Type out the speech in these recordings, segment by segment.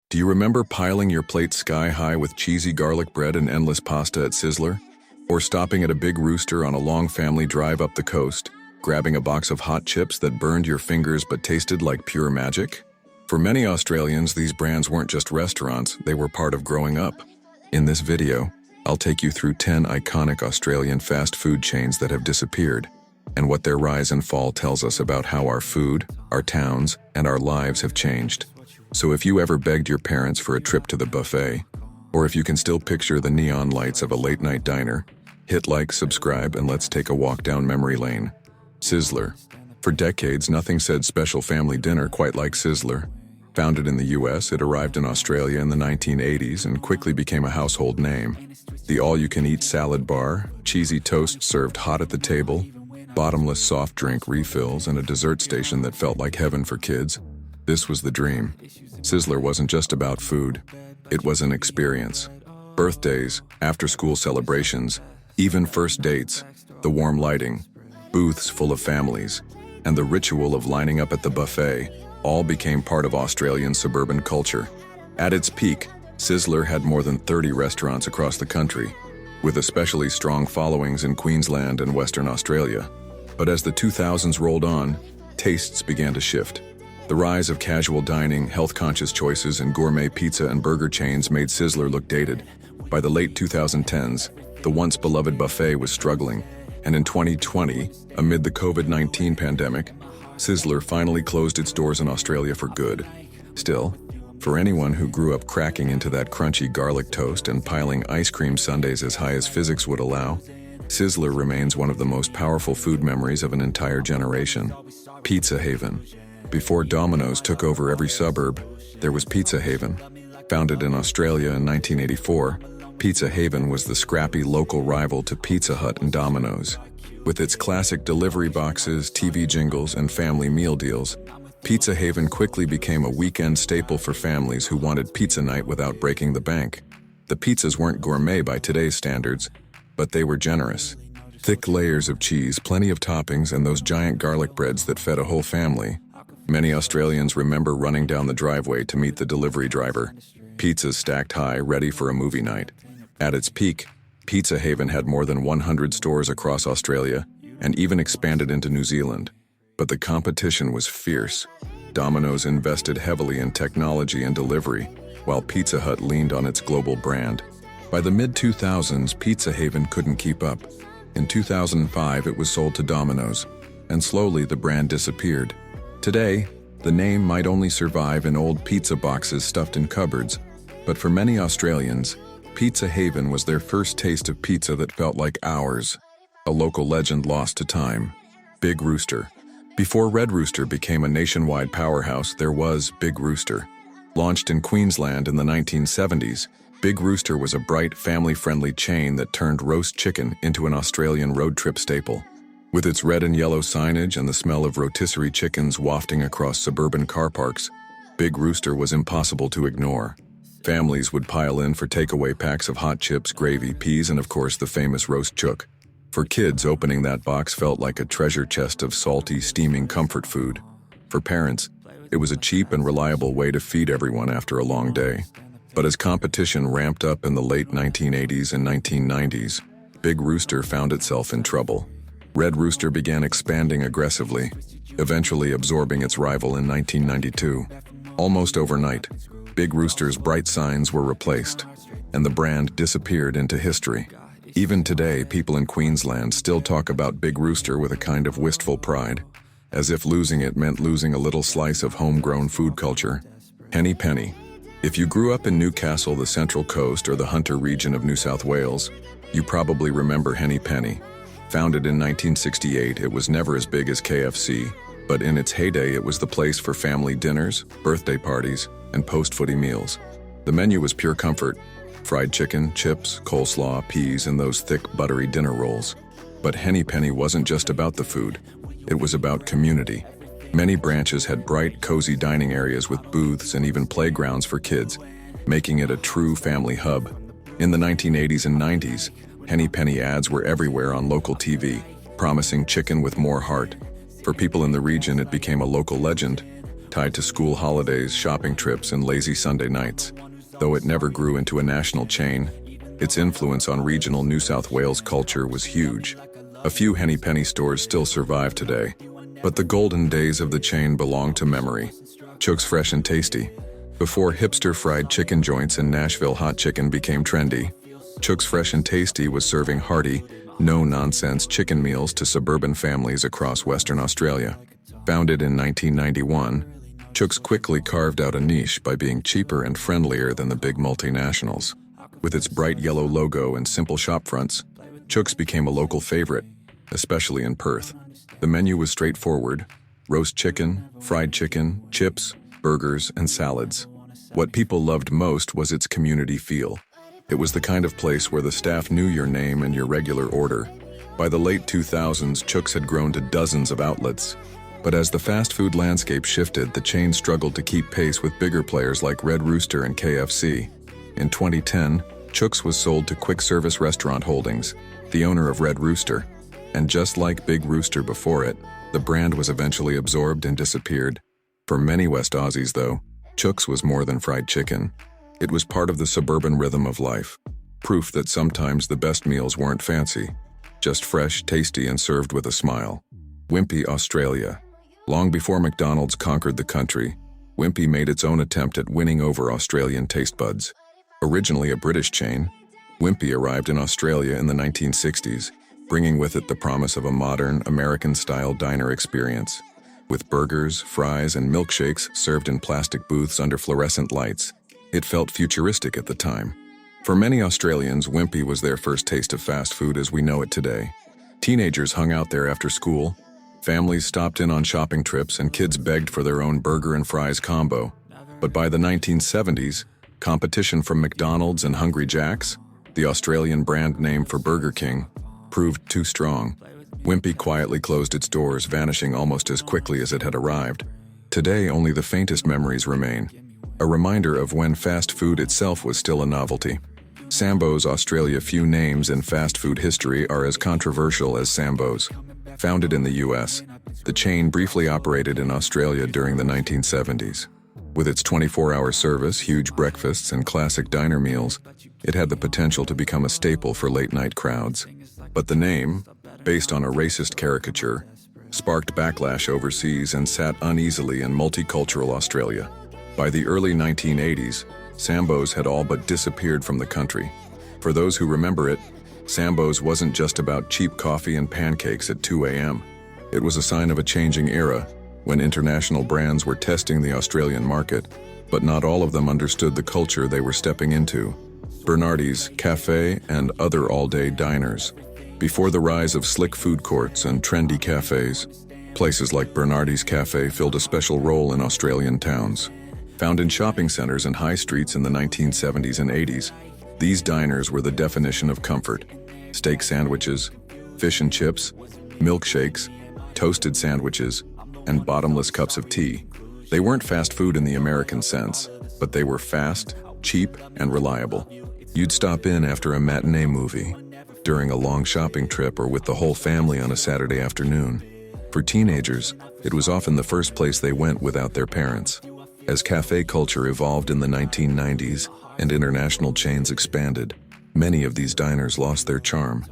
Do you remember piling your plate sky high with cheesy garlic bread and endless pasta at Sizzler? Or stopping at a Big Rooster on a long family drive up the coast, grabbing a box of hot chips that burned your fingers but tasted like pure magic? For many Australians, these brands weren't just restaurants, they were part of growing up. In this video, I'll take you through 10 iconic Australian fast food chains that have disappeared, and what their rise and fall tells us about how our food, our towns, and our lives have changed. So if you ever begged your parents for a trip to the buffet, or if you can still picture the neon lights of a late-night diner, hit like, subscribe, and let's take a walk down memory lane. Sizzler. For decades, nothing said special family dinner quite like Sizzler. Founded in the US, it arrived in Australia in the 1980s and quickly became a household name. The all-you-can-eat salad bar, cheesy toast served hot at the table, bottomless soft drink refills, and a dessert station that felt like heaven for kids. This was the dream. Sizzler wasn't just about food. It was an experience. Birthdays, after-school celebrations, even first dates, the warm lighting, booths full of families, and the ritual of lining up at the buffet all became part of Australian suburban culture. At its peak, Sizzler had more than 30 restaurants across the country, with especially strong followings in Queensland and Western Australia. But as the 2000s rolled on, tastes began to shift. The rise of casual dining, health-conscious choices, and gourmet pizza and burger chains made Sizzler look dated. By the late 2010s, the once-beloved buffet was struggling, and in 2020, amid the COVID-19 pandemic, Sizzler finally closed its doors in Australia for good. Still, for anyone who grew up cracking into that crunchy garlic toast and piling ice cream sundaes as high as physics would allow, Sizzler remains one of the most powerful food memories of an entire generation. Pizza Haven. Before Domino's took over every suburb, there was Pizza Haven. Founded in Australia in 1984, Pizza Haven was the scrappy local rival to Pizza Hut and Domino's. With its classic delivery boxes, TV jingles, and family meal deals, Pizza Haven quickly became a weekend staple for families who wanted pizza night without breaking the bank. The pizzas weren't gourmet by today's standards, but they were generous. Thick layers of cheese, plenty of toppings, and those giant garlic breads that fed a whole family. Many Australians remember running down the driveway to meet the delivery driver, pizzas stacked high, ready for a movie night. At its peak, Pizza Haven had more than 100 stores across Australia and even expanded into New Zealand. But the competition was fierce. Domino's invested heavily in technology and delivery, while Pizza Hut leaned on its global brand. By the mid-2000s, Pizza Haven couldn't keep up. In 2005, it was sold to Domino's, and slowly the brand disappeared. Today, the name might only survive in old pizza boxes stuffed in cupboards, but for many Australians, Pizza Haven was their first taste of pizza that felt like ours, a local legend lost to time. Big Rooster. Before Red Rooster became a nationwide powerhouse, there was Big Rooster. Launched in Queensland in the 1970s, Big Rooster was a bright, family-friendly chain that turned roast chicken into an Australian road trip staple. With its red and yellow signage and the smell of rotisserie chickens wafting across suburban car parks, Big Rooster was impossible to ignore. Families would pile in for takeaway packs of hot chips, gravy, peas, and of course the famous roast chook. For kids, opening that box felt like a treasure chest of salty, steaming comfort food. For parents, it was a cheap and reliable way to feed everyone after a long day. But as competition ramped up in the late 1980s and 1990s, Big Rooster found itself in trouble. Red Rooster began expanding aggressively, eventually absorbing its rival in 1992. Almost overnight, Big Rooster's bright signs were replaced, and the brand disappeared into history. Even today, people in Queensland still talk about Big Rooster with a kind of wistful pride, as if losing it meant losing a little slice of homegrown food culture. Henny Penny. If you grew up in Newcastle, the Central Coast, or the Hunter region of New South Wales, you probably remember Henny Penny. Founded in 1968, it was never as big as KFC, but in its heyday it was the place for family dinners, birthday parties, and post-footy meals. The menu was pure comfort: fried chicken, chips, coleslaw, peas, and those thick, buttery dinner rolls. But Henny Penny wasn't just about the food. It was about community. Many branches had bright, cozy dining areas with booths and even playgrounds for kids, making it a true family hub. In the 1980s and 90s, Henny Penny ads were everywhere on local TV, promising chicken with more heart. For people in the region, it became a local legend. tied to school holidays, shopping trips, and lazy Sunday nights. Though it never grew into a national chain, its influence on regional New South Wales culture was huge. A few Henny Penny stores still survive today, but the golden days of the chain belong to memory. Chook's Fresh and Tasty. Before hipster fried chicken joints and Nashville hot chicken became trendy, Chook's Fresh and Tasty was serving hearty, no-nonsense chicken meals to suburban families across Western Australia. Founded in 1991, Chook's quickly carved out a niche by being cheaper and friendlier than the big multinationals. With its bright yellow logo and simple shop fronts, Chook's became a local favorite, especially in Perth. The menu was straightforward: roast chicken, fried chicken, chips, burgers, and salads. What people loved most was its community feel. It was the kind of place where the staff knew your name and your regular order. By the late 2000s, Chook's had grown to dozens of outlets. But as the fast food landscape shifted, the chain struggled to keep pace with bigger players like Red Rooster and KFC. In 2010, Chook's was sold to Quick Service Restaurant Holdings, the owner of Red Rooster. And just like Big Rooster before it, the brand was eventually absorbed and disappeared. For many West Aussies, though, Chook's was more than fried chicken. It was part of the suburban rhythm of life. Proof that sometimes the best meals weren't fancy, just fresh, tasty, and served with a smile. Wimpy, Australia. Long before McDonald's conquered the country, Wimpy made its own attempt at winning over Australian taste buds. Originally a British chain, Wimpy arrived in Australia in the 1960s, bringing with it the promise of a modern, American-style diner experience. With burgers, fries, and milkshakes served in plastic booths under fluorescent lights, it felt futuristic at the time. For many Australians, Wimpy was their first taste of fast food as we know it today. Teenagers hung out there after school, families stopped in on shopping trips, and kids begged for their own burger and fries combo. But by the 1970s, competition from McDonald's and Hungry Jack's, the Australian brand name for Burger King, proved too strong. Wimpy quietly closed its doors, vanishing almost as quickly as it had arrived. Today, only the faintest memories remain, a reminder of when fast food itself was still a novelty. Sambo's Australia. Few names in fast food history are as controversial as Sambo's. Founded in the US, the chain briefly operated in Australia during the 1970s. With its 24-hour service, huge breakfasts, and classic diner meals, it had the potential to become a staple for late-night crowds. But the name, based on a racist caricature, sparked backlash overseas and sat uneasily in multicultural Australia. By the early 1980s, Sambo's had all but disappeared from the country. For those who remember it, Sambo's wasn't just about cheap coffee and pancakes at 2 a.m. It was a sign of a changing era, when international brands were testing the Australian market, but not all of them understood the culture they were stepping into. Bernardi's, cafe, and other all-day diners. Before the rise of slick food courts and trendy cafes, places like Bernardi's Cafe filled a special role in Australian towns. Found in shopping centers and high streets in the 1970s and 80s, these diners were the definition of comfort. Steak sandwiches, fish and chips, milkshakes, toasted sandwiches, and bottomless cups of tea. They weren't fast food in the American sense, but they were fast, cheap, and reliable. You'd stop in after a matinee movie, during a long shopping trip, or with the whole family on a Saturday afternoon. For teenagers, it was often the first place they went without their parents. As cafe culture evolved in the 1990s and international chains expanded, many of these diners lost their charm.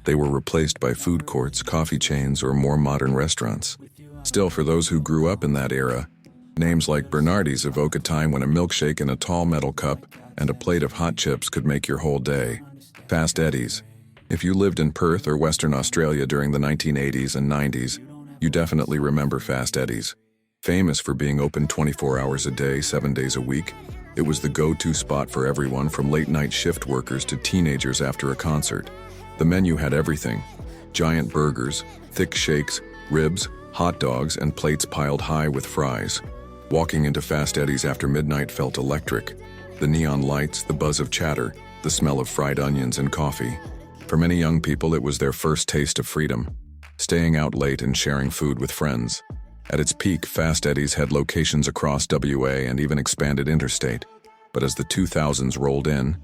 They were replaced by food courts, coffee chains, or more modern restaurants. Still, for those who grew up in that era, names like Bernardi's evoke a time when a milkshake in a tall metal cup and a plate of hot chips could make your whole day. Fast Eddie's. If you lived in Perth or Western Australia during the 1980s and 90s, you definitely remember Fast Eddie's. Famous for being open 24 hours a day, 7 days a week, it was the go-to spot for everyone from late-night shift workers to teenagers after a concert. The menu had everything: giant burgers, thick shakes, ribs, hot dogs, and plates piled high with fries. Walking into Fast Eddie's after midnight felt electric. The neon lights, the buzz of chatter, the smell of fried onions and coffee. For many young people, it was their first taste of freedom, staying out late and sharing food with friends. At its peak, Fast Eddie's had locations across WA and even expanded interstate. But as the 2000s rolled in,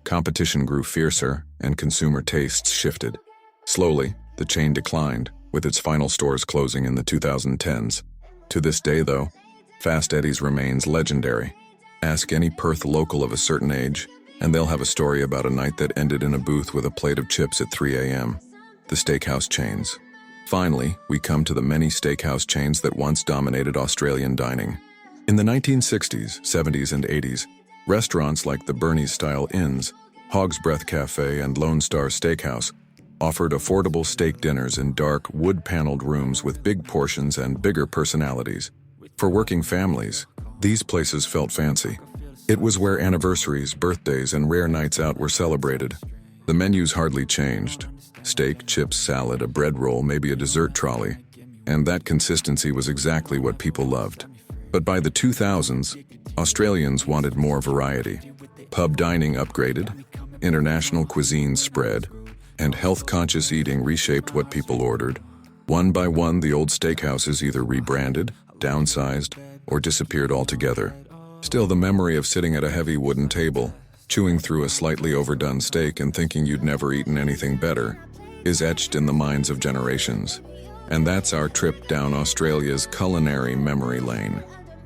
competition grew fiercer and consumer tastes shifted. Slowly, the chain declined, with its final stores closing in the 2010s. To this day, though, Fast Eddie's remains legendary. Ask any Perth local of a certain age, and they'll have a story about a night that ended in a booth with a plate of chips at 3 a.m. The steakhouse chains. Finally, we come to the many steakhouse chains that once dominated Australian dining. In the 1960s, 70s, and 80s, restaurants like the Bernie's-style Inns, Hog's Breath Cafe, and Lone Star Steakhouse offered affordable steak dinners in dark, wood-paneled rooms with big portions and bigger personalities. For working families, these places felt fancy. It was where anniversaries, birthdays, and rare nights out were celebrated. The menus hardly changed. Steak, chips, salad, a bread roll, maybe a dessert trolley. And that consistency was exactly what people loved. But by the 2000s, Australians wanted more variety. Pub dining upgraded, international cuisine spread, and health-conscious eating reshaped what people ordered. One by one, the old steakhouses either rebranded, downsized, or disappeared altogether. Still, the memory of sitting at a heavy wooden table, chewing through a slightly overdone steak and thinking you'd never eaten anything better, is etched in the minds of generations. And that's our trip down Australia's culinary memory lane.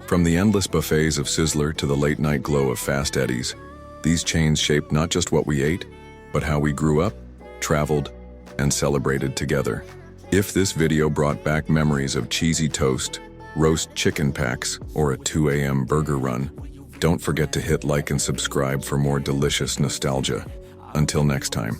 From the endless buffets of Sizzler to the late-night glow of Fast Eddie's, these chains shaped not just what we ate, but how we grew up, traveled, and celebrated together. If this video brought back memories of cheesy toast, roast chicken packs, or a 2 a.m. burger run, don't forget to hit like and subscribe for more delicious nostalgia. Until next time.